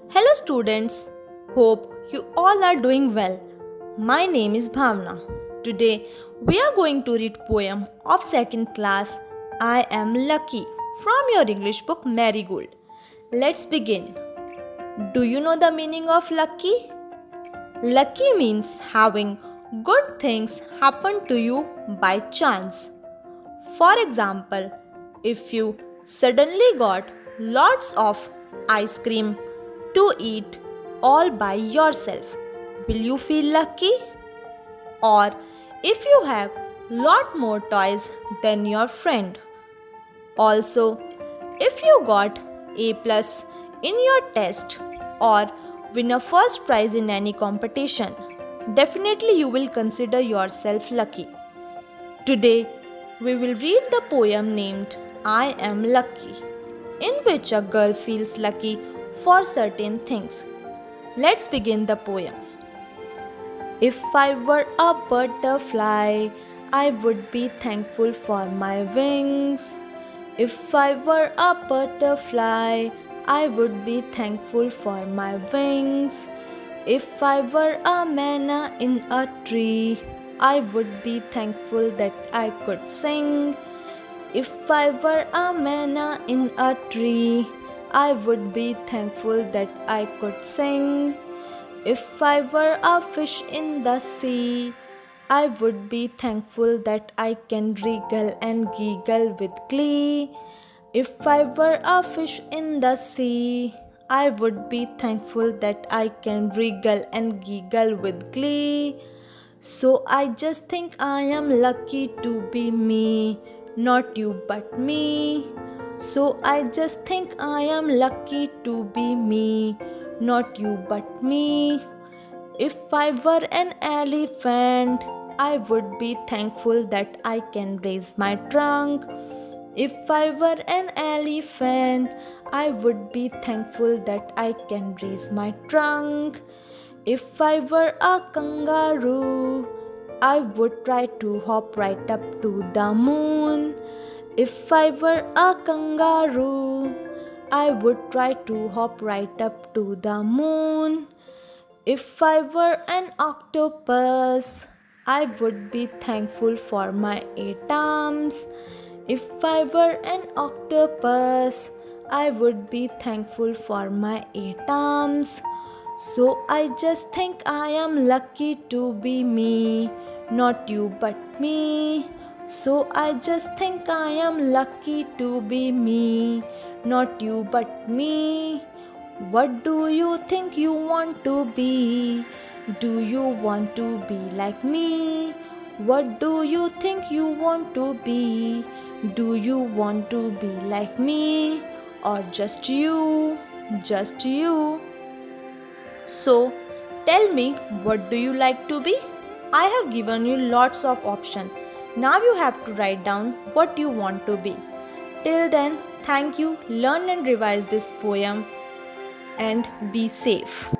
Hello students, hope you all are doing well. My name is Bhavna. Today we are going to read poem of second class I Am Lucky from your English book Marigold. Let's begin. Do you know the meaning of lucky? Lucky means having good things happen to you by chance. For example, if you suddenly got lots of ice cream to eat all by yourself, will you feel lucky? Or if you have lot more toys than your friend. Also, if you got A plus in your test or win a first prize in any competition, definitely you will consider yourself lucky. Today, we will read the poem named I Am Lucky, in which a girl feels lucky for certain things. Let's begin the poem. If I were a butterfly, I would be thankful for my wings. If I were a butterfly, I would be thankful for my wings. If I were a manna in a tree, I would be thankful that I could sing. If I were a manna in a tree, I would be thankful that I could sing. If I were a fish in the sea, I would be thankful that I can wriggle and giggle with glee. If I were a fish in the sea, I would be thankful that I can wriggle and giggle with glee. So I just think I am lucky to be me, not you but me. So I just think I am lucky to be me, not you but me. If I were an elephant, I would be thankful that I can raise my trunk. If I were an elephant, I would be thankful that I can raise my trunk. If I were a kangaroo, I would try to hop right up to the moon. If I were a kangaroo, I would try to hop right up to the moon. If I were an octopus, I would be thankful for my 8 arms. If I were an octopus, I would be thankful for my 8 arms. So I just think I am lucky to be me, not you but me. So I just think I am lucky to be me, not you but me. What do you think you want to be? Do you want to be like me? What do you think you want to be? Do you want to be like me? Or just you? Just you? So, tell me, what do you like to be? I have given you lots of options. Now you have to write down what you want to be. Till then, thank you. Learn and revise this poem and be safe.